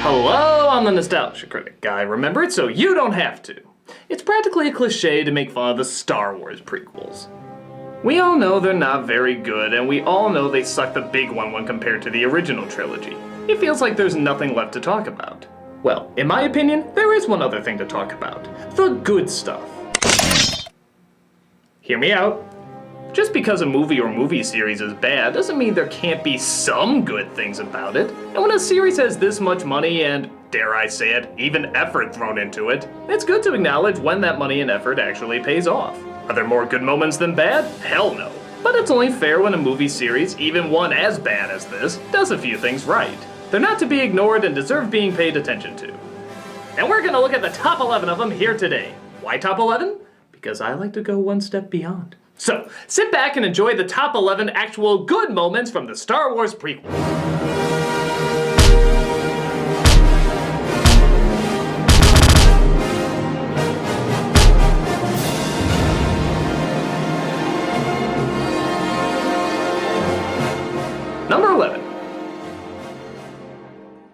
Hello, I'm the Nostalgia Critic guy. Remember it so you don't have to. It's practically a cliche to make fun of the Star Wars prequels. We all know they're not very good, and we all know they suck the big one when compared to the original trilogy. It feels like there's nothing left to talk about. Well, in my opinion, there is one other thing to talk about. The good stuff. Hear me out. Just because a movie or movie series is bad doesn't mean there can't be some good things about it. And when a series has this much money and, dare I say it, even effort thrown into it, it's good to acknowledge when that money and effort actually pays off. Are there more good moments than bad? Hell no. But it's only fair when a movie series, even one as bad as this, does a few things right. They're not to be ignored and deserve being paid attention to. And we're gonna look at the top 11 of them here today. Why top 11? Because I like to go one step beyond. So, sit back and enjoy the top 11 actual good moments from the Star Wars prequels. Number 11.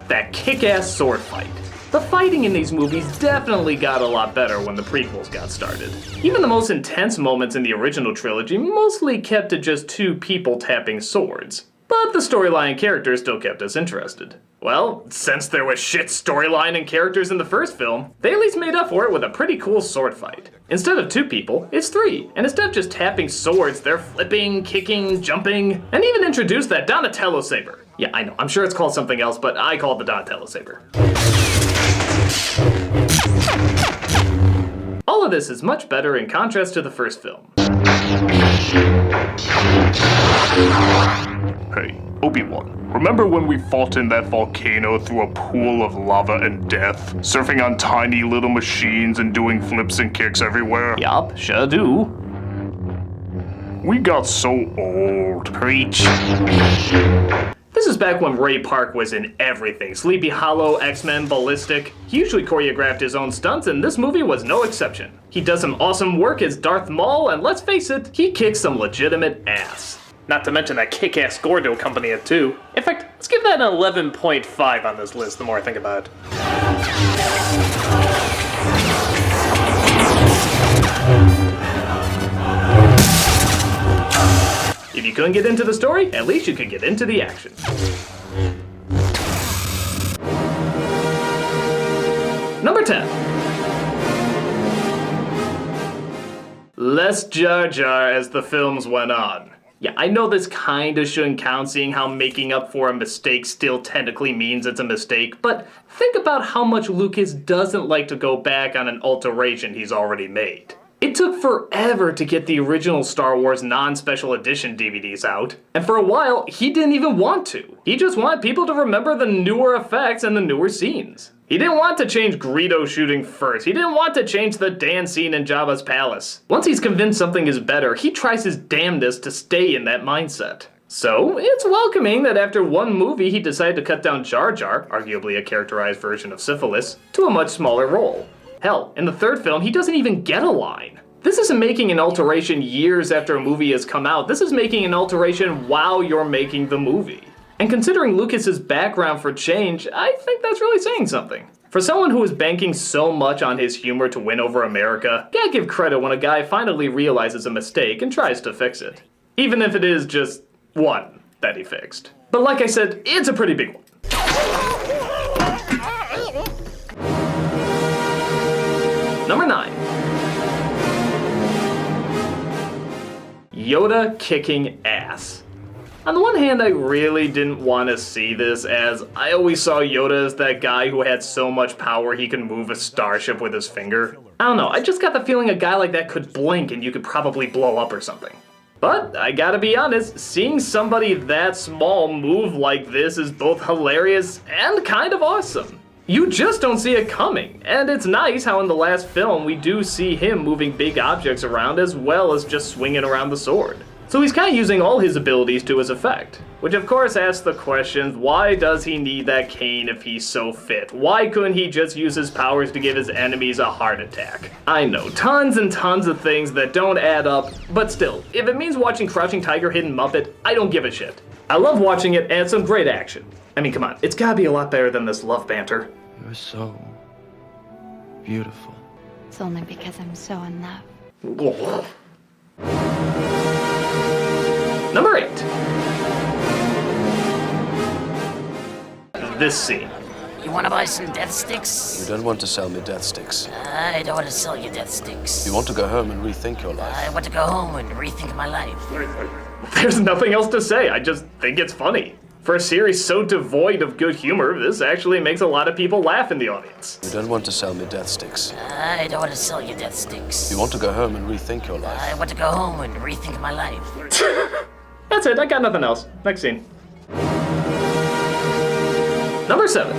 That kick-ass sword fight. The fighting in these movies definitely got a lot better when the prequels got started. Even the most intense moments in the original trilogy mostly kept to just two people tapping swords. But the storyline and characters still kept us interested. Well, since there was shit storyline and characters in the first film, they at least made up for it with a pretty cool sword fight. Instead of two people, it's three, and instead of just tapping swords, they're flipping, kicking, jumping, and even introduced that Donatello saber. Yeah, I know, I'm sure it's called something else, but I call it the Donatello saber. All of this is much better in contrast to the first film. Hey, Obi-Wan, remember when we fought in that volcano through a pool of lava and death, surfing on tiny little machines and doing flips and kicks everywhere? Yup, sure do. We got so old. Preach. This is back when Ray Park was in everything. Sleepy Hollow, X-Men, Ballistic. He usually choreographed his own stunts, and this movie was no exception. He does some awesome work as Darth Maul, and let's face it, he kicks some legitimate ass. Not to mention that kick-ass score to accompany it too. In fact, let's give that an 11.5 on this list the more I think about it. If you couldn't get into the story, at least you could get into the action. Number 10. Less Jar Jar as the films went on. Yeah, I know this kinda shouldn't count, seeing how making up for a mistake still technically means it's a mistake, but think about how much Lucas doesn't like to go back on an alteration he's already made. It took forever to get the original Star Wars non-special edition DVDs out, and for a while, he didn't even want to. He just wanted people to remember the newer effects and the newer scenes. He didn't want to change Greedo shooting first. He didn't want to change the dance scene in Jabba's palace. Once he's convinced something is better, he tries his damnedest to stay in that mindset. So, it's welcoming that after one movie he decided to cut down Jar Jar, arguably a characterized version of syphilis, to a much smaller role. Hell, in the third film, he doesn't even get a line. This isn't making an alteration years after a movie has come out. This is making an alteration while you're making the movie. And considering Lucas's background for change, I think that's really saying something. For someone who is banking so much on his humor to win over America, gotta give credit when a guy finally realizes a mistake and tries to fix it. Even if it is just one that he fixed. But like I said, it's a pretty big one. Number 9. Yoda Kicking Ass. On the one hand, I really didn't want to see this, as I always saw Yoda as that guy who had so much power he could move a starship with his finger. I don't know, I just got the feeling a guy like that could blink and you could probably blow up or something. But I gotta be honest, seeing somebody that small move like this is both hilarious and kind of awesome. You just don't see it coming, and it's nice how in the last film we do see him moving big objects around as well as just swinging around the sword. So he's kind of using all his abilities to his effect. Which of course asks the question, why does he need that cane if he's so fit? Why couldn't he just use his powers to give his enemies a heart attack? I know, tons and tons of things that don't add up, but still, if it means watching Crouching Tiger, Hidden Muppet, I don't give a shit. I love watching it, and it's some great action. I mean, come on, it's gotta be a lot better than this love banter. You're so beautiful. It's only because I'm so in love. Number 8. This scene. You want to buy some death sticks? You don't want to sell me death sticks. I don't want to sell you death sticks. You want to go home and rethink your life. I want to go home and rethink my life. There's nothing else to say, I just think it's funny. For a series so devoid of good humor, this actually makes a lot of people laugh in the audience. You don't want to sell me death sticks. I don't want to sell you death sticks. You want to go home and rethink your life. I want to go home and rethink my life. That's it, I got nothing else. Next scene. Number 7.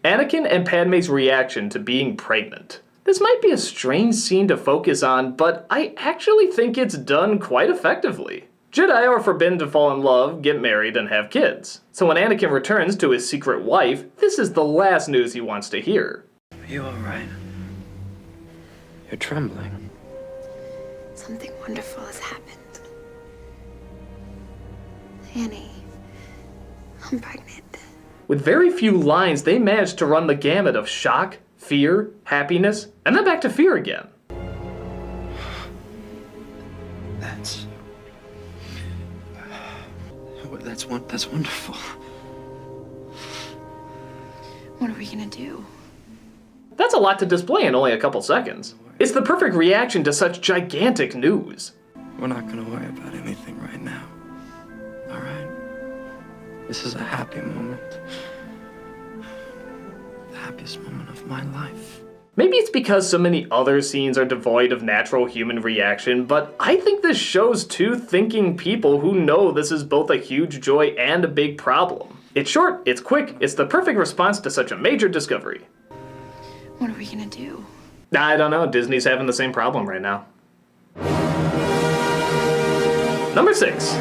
Anakin and Padme's reaction to being pregnant. This might be a strange scene to focus on, but I actually think it's done quite effectively. Jedi are forbidden to fall in love, get married, and have kids. So when Anakin returns to his secret wife, this is the last news he wants to hear. Are you alright? You're trembling. Something wonderful has happened. Annie, I'm pregnant. With very few lines, they managed to run the gamut of shock, fear, happiness, and then back to fear again. That's wonderful. What are we gonna do? That's a lot to display in only a couple seconds. It's the perfect reaction to such gigantic news. We're not gonna worry about anything right now. Alright? This is a happy moment. The happiest moment of my life. Maybe it's because so many other scenes are devoid of natural human reaction, but I think this shows two thinking people who know this is both a huge joy and a big problem. It's short, it's quick, it's the perfect response to such a major discovery. What are we gonna do? I don't know, Disney's having the same problem right now. Number 6.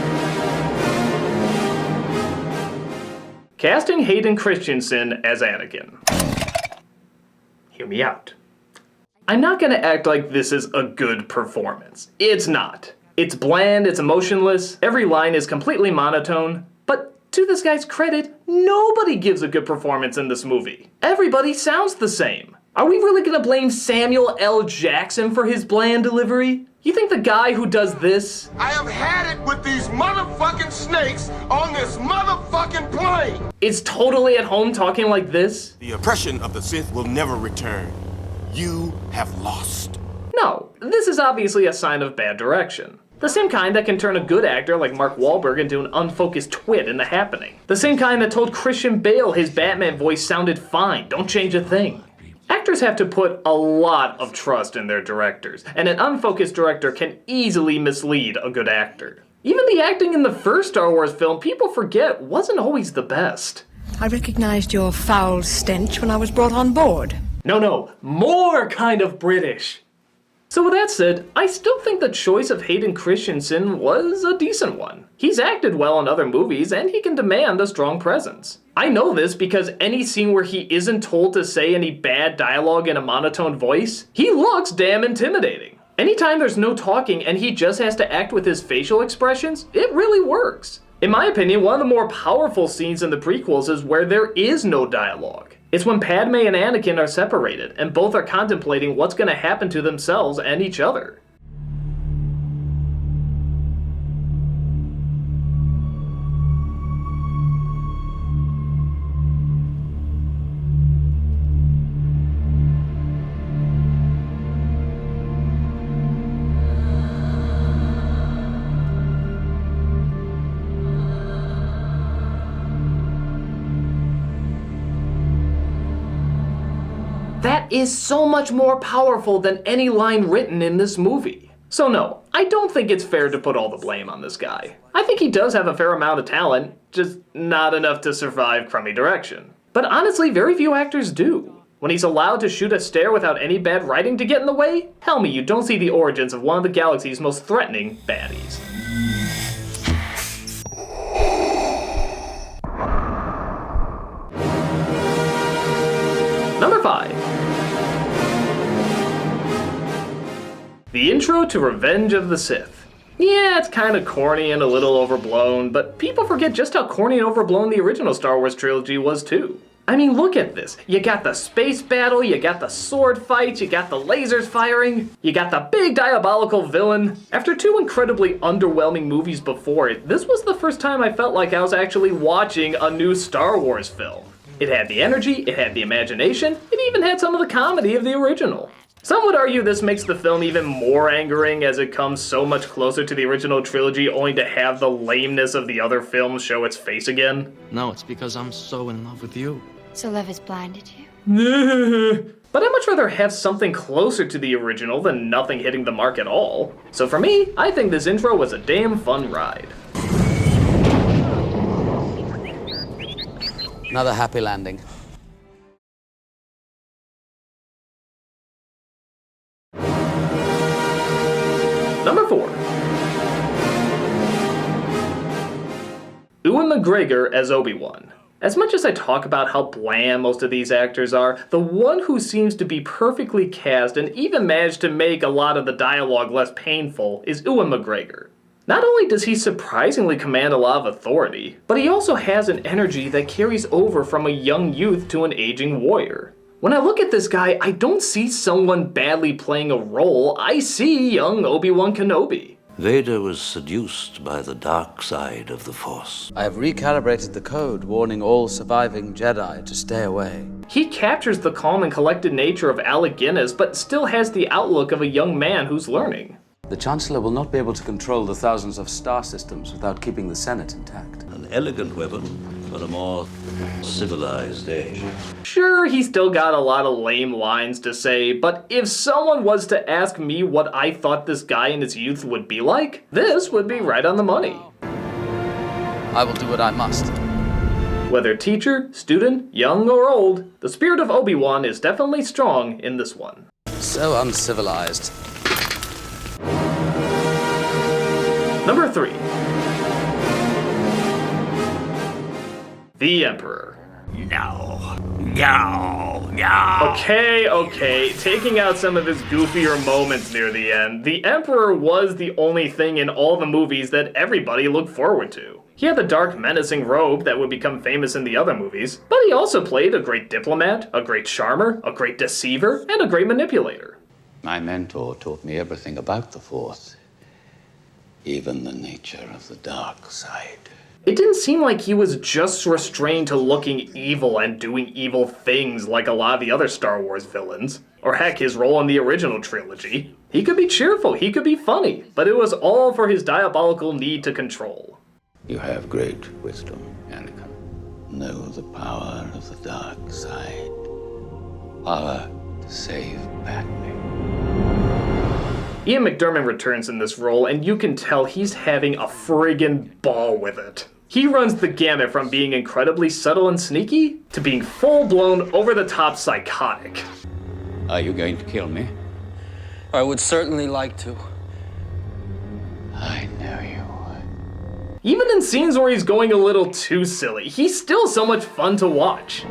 Casting Hayden Christensen as Anakin. Hear me out. I'm not gonna act like this is a good performance. It's not. It's bland, it's emotionless, every line is completely monotone, but to this guy's credit, nobody gives a good performance in this movie. Everybody sounds the same. Are we really gonna blame Samuel L. Jackson for his bland delivery? You think the guy who does this? I have had it with these motherfucking snakes on this motherfucking plane! Is totally at home talking like this? The oppression of the Sith will never return. You have lost. No, this is obviously a sign of bad direction. The same kind that can turn a good actor like Mark Wahlberg into an unfocused twit in The Happening. The same kind that told Christian Bale his Batman voice sounded fine, don't change a thing. Actors have to put a lot of trust in their directors, and an unfocused director can easily mislead a good actor. Even the acting in the first Star Wars film, people forget, wasn't always the best. I recognized your foul stench when I was brought on board. No, more kind of British. So with that said, I still think the choice of Hayden Christensen was a decent one. He's acted well in other movies, and he can demand a strong presence. I know this because any scene where he isn't told to say any bad dialogue in a monotone voice, he looks damn intimidating. Anytime there's no talking and he just has to act with his facial expressions, it really works. In my opinion, one of the more powerful scenes in the prequels is where there is no dialogue. It's when Padme and Anakin are separated, and both are contemplating what's going to happen to themselves and each other. That is so much more powerful than any line written in this movie. So no, I don't think it's fair to put all the blame on this guy. I think he does have a fair amount of talent, just not enough to survive crummy direction. But honestly, very few actors do. When he's allowed to shoot a stare without any bad writing to get in the way? Tell me you don't see the origins of one of the galaxy's most threatening baddies. Number 5. The intro to Revenge of the Sith. Yeah, it's kind of corny and a little overblown, but people forget just how corny and overblown the original Star Wars trilogy was too. I mean, look at this. You got the space battle, you got the sword fights, you got the lasers firing, you got the big diabolical villain. After 2 incredibly underwhelming movies before it, this was the first time I felt like I was actually watching a new Star Wars film. It had the energy, it had the imagination, it even had some of the comedy of the original. Some would argue this makes the film even more angering as it comes so much closer to the original trilogy only to have the lameness of the other films show its face again. No, it's because I'm so in love with you. So love has blinded you? But I'd much rather have something closer to the original than nothing hitting the mark at all. So for me, I think this intro was a damn fun ride. Another happy landing. Number 4. Ewan McGregor as Obi-Wan. As much as I talk about how bland most of these actors are, the one who seems to be perfectly cast and even managed to make a lot of the dialogue less painful is Ewan McGregor. Not only does he surprisingly command a lot of authority, but he also has an energy that carries over from a young youth to an aging warrior. When I look at this guy, I don't see someone badly playing a role, I see young Obi-Wan Kenobi. Vader was seduced by the dark side of the Force. I have recalibrated the code, warning all surviving Jedi to stay away. He captures the calm and collected nature of Alec Guinness, but still has the outlook of a young man who's learning. The Chancellor will not be able to control the thousands of star systems without keeping the Senate intact. An elegant weapon for a more civilized age. Sure, he's still got a lot of lame lines to say, but if someone was to ask me what I thought this guy in his youth would be like, this would be right on the money. I will do what I must. Whether teacher, student, young or old, the spirit of Obi-Wan is definitely strong in this one. So uncivilized. Number 3. The Emperor. No. Okay, taking out some of his goofier moments near the end, the Emperor was the only thing in all the movies that everybody looked forward to. He had the dark, menacing robe that would become famous in the other movies, but he also played a great diplomat, a great charmer, a great deceiver, and a great manipulator. My mentor taught me everything about the Force, even the nature of the dark side. It didn't seem like he was just restrained to looking evil and doing evil things like a lot of the other Star Wars villains. Or heck, his role in the original trilogy. He could be cheerful, he could be funny, but it was all for his diabolical need to control. You have great wisdom, Anakin. Know the power of the dark side. Power to save Padme. Ian McDiarmid returns in this role, and you can tell he's having a friggin' ball with it. He runs the gamut from being incredibly subtle and sneaky, to being full-blown, over-the-top psychotic. Are you going to kill me? I would certainly like to. I know you would. Even in scenes where he's going a little too silly, he's still so much fun to watch.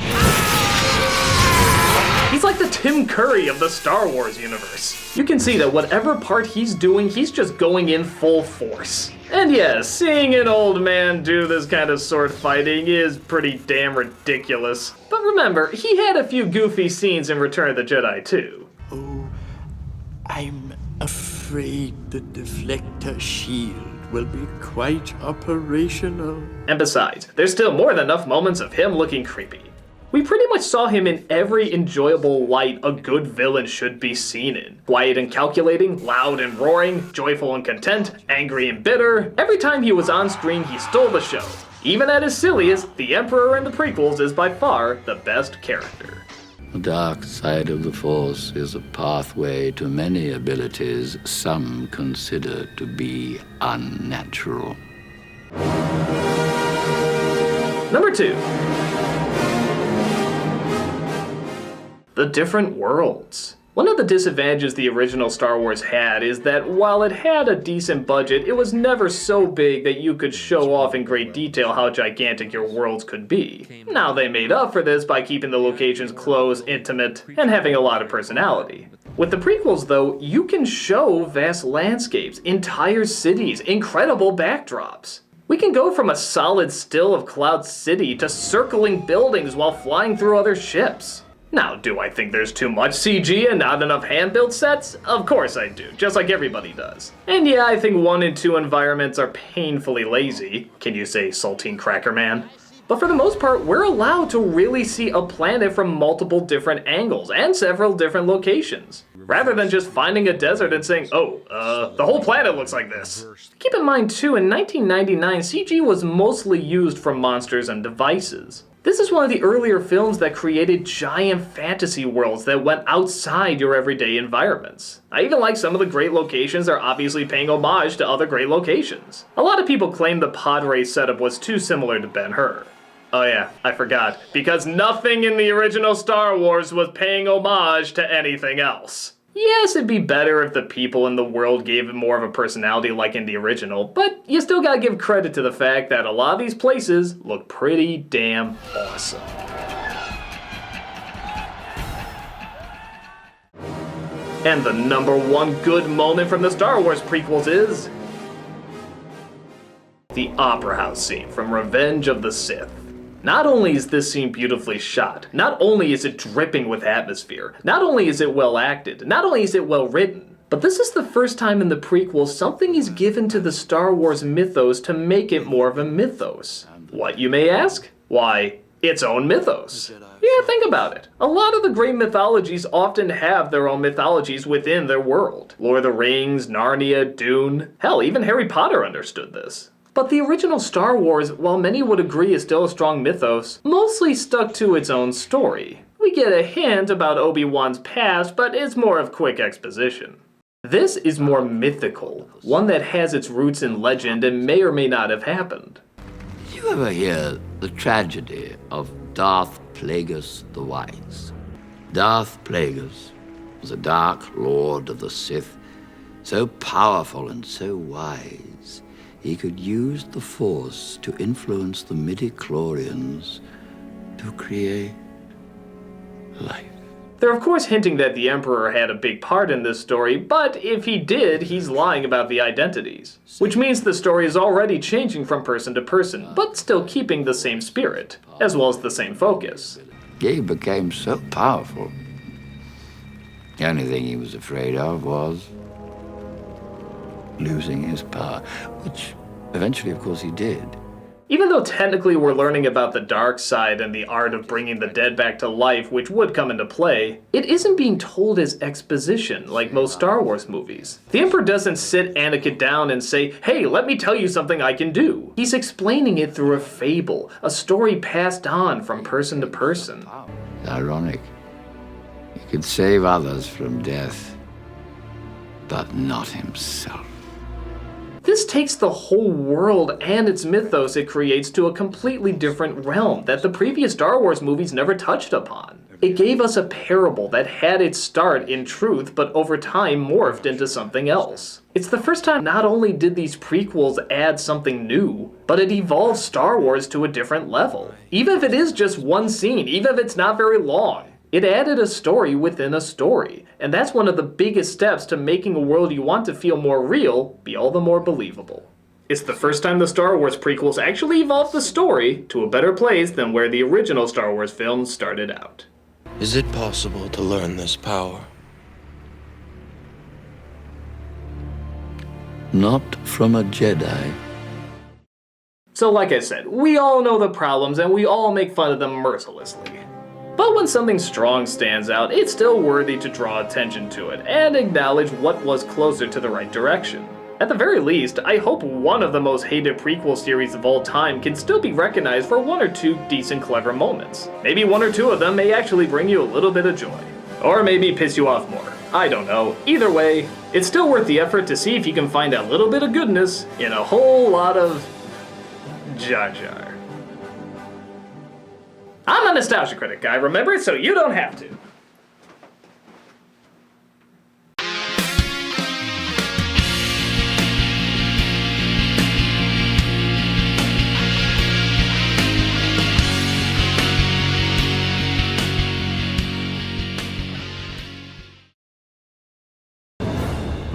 He's like the Tim Curry of the Star Wars universe. You can see that whatever part he's doing, he's just going in full force. And yes, seeing an old man do this kind of sword fighting is pretty damn ridiculous. But remember, he had a few goofy scenes in Return of the Jedi too. Oh, I'm afraid the deflector shield will be quite operational. And besides, there's still more than enough moments of him looking creepy. We pretty much saw him in every enjoyable light a good villain should be seen in. Quiet and calculating, loud and roaring, joyful and content, angry and bitter. Every time he was on screen, he stole the show. Even at his silliest, the Emperor in the prequels is by far the best character. The dark side of the Force is a pathway to many abilities some consider to be unnatural. Number 2. the different worlds. One of the disadvantages the original Star Wars had is that while it had a decent budget, it was never so big that you could show off in great detail how gigantic your worlds could be. Now they made up for this by keeping the locations close, intimate, and having a lot of personality. With the prequels though, you can show vast landscapes, entire cities, incredible backdrops. We can go from a solid still of Cloud City to circling buildings while flying through other ships. Now, do I think there's too much CG and not enough hand-built sets? Of course I do, just like everybody does. And yeah, I think 1 and 2 environments are painfully lazy. Can you say Saltine Cracker Man? But for the most part, we're allowed to really see a planet from multiple different angles and several different locations, rather than just finding a desert and saying, oh, the whole planet looks like this. Keep in mind too, in 1999, CG was mostly used for monsters and devices. This is one of the earlier films that created giant fantasy worlds that went outside your everyday environments. I even like some of the great locations are obviously paying homage to other great locations. A lot of people claim the pod race setup was too similar to Ben-Hur. Oh yeah, I forgot, because nothing in the original Star Wars was paying homage to anything else. Yes, it'd be better if the people in the world gave it more of a personality like in the original, but you still gotta give credit to the fact that a lot of these places look pretty damn awesome. And the #1 good moment from the Star Wars prequels is the Opera House scene from Revenge of the Sith. Not only is this scene beautifully shot, not only is it dripping with atmosphere, not only is it well acted, not only is it well written, but this is the first time in the prequels something is given to the Star Wars mythos to make it more of a mythos. What, you may ask? Why, its own mythos. Yeah, think about it. A lot of the great mythologies often have their own mythologies within their world. Lord of the Rings, Narnia, Dune, hell, even Harry Potter understood this. But the original Star Wars, while many would agree is still a strong mythos, mostly stuck to its own story. We get a hint about Obi-Wan's past, but it's more of quick exposition. This is more mythical, one that has its roots in legend and may or may not have happened. Did you ever hear the tragedy of Darth Plagueis the Wise? Darth Plagueis was a dark lord of the Sith, so powerful and so wise. He could use the Force to influence the midi-chlorians to create life. They're of course hinting that the Emperor had a big part in this story, but if he did, he's lying about the identities. Which means the story is already changing from person to person, but still keeping the same spirit, as well as the same focus. He became so powerful. The only thing he was afraid of was losing his power, which eventually, of course, he did. Even though technically we're learning about the dark side and the art of bringing the dead back to life, which would come into play, it isn't being told as exposition like most Star Wars movies. The Emperor doesn't sit Anakin down and say, hey, let me tell you something I can do. He's explaining it through a fable, a story passed on from person to person. It's ironic. He could save others from death, but not himself. This takes the whole world and its mythos it creates to a completely different realm that the previous Star Wars movies never touched upon. It gave us a parable that had its start in truth, but over time morphed into something else. It's the first time not only did these prequels add something new, but it evolved Star Wars to a different level. Even if it is just one scene, even if it's not very long. It added a story within a story, and that's one of the biggest steps to making a world you want to feel more real be all the more believable. It's the first time the Star Wars prequels actually evolved the story to a better place than where the original Star Wars films started out. Is it possible to learn this power? Not from a Jedi. So like I said, we all know the problems and we all make fun of them mercilessly. But when something strong stands out, it's still worthy to draw attention to it and acknowledge what was closer to the right direction. At the very least, I hope one of the most hated prequel series of all time can still be recognized for 1 or 2 decent clever moments. Maybe 1 or 2 of them may actually bring you a little bit of joy. Or maybe piss you off more. I don't know. Either way, it's still worth the effort to see if you can find a little bit of goodness in a whole lot of Jarjar. I'm a nostalgia critic guy, remember? So you don't have to.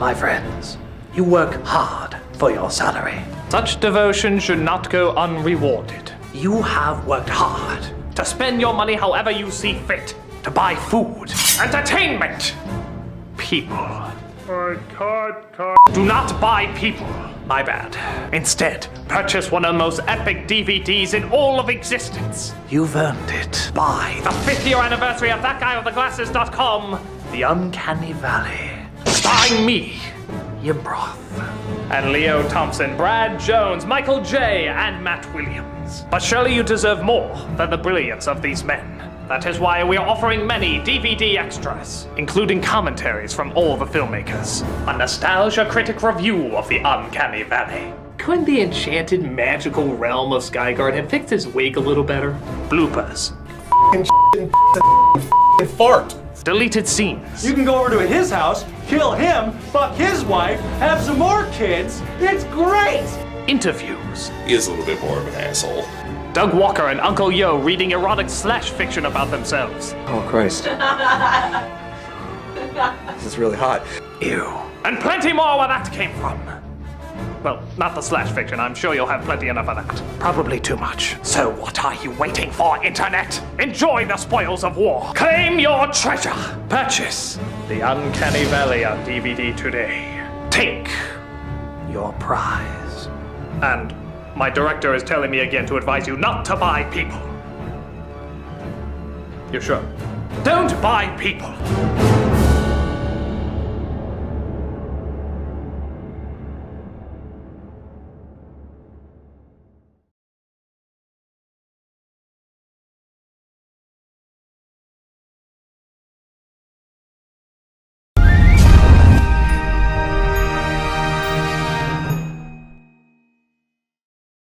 My friends, you work hard for your salary. Such devotion should not go unrewarded. You have worked hard to spend your money however you see fit, to buy food, entertainment, people. Do not buy people. My bad. Instead, purchase one of the most epic DVDs in all of existence. You've earned it. Buy the 5th year anniversary of ThatGuyWithTheGlasses.com, The Uncanny Valley. Starring me, Yimproth, and Leo Thompson, Brad Jones, Michael J., and Matt Williams. But surely you deserve more than the brilliance of these men. That is why we are offering many DVD extras, including commentaries from all the filmmakers, a nostalgia critic review of The Uncanny Valley. Couldn't the enchanted magical realm of Skyguard have fixed his wig a little better? Bloopers. Fart. Deleted scenes. You can go over to his house, kill him, fuck his wife, have some more kids. It's great! Interviews. He is a little bit more of an asshole. Doug Walker and Uncle Yo reading erotic slash fiction about themselves. Oh, Christ. This is really hot. Ew. And plenty more where that came from. Well, not the slash fiction. I'm sure you'll have plenty enough of that. Probably too much. So what are you waiting for, Internet? Enjoy the spoils of war. Claim your treasure. Purchase The Uncanny Valley on DVD today. Take your prize. And my director is telling me again to advise you not to buy people. You're sure? Don't buy people.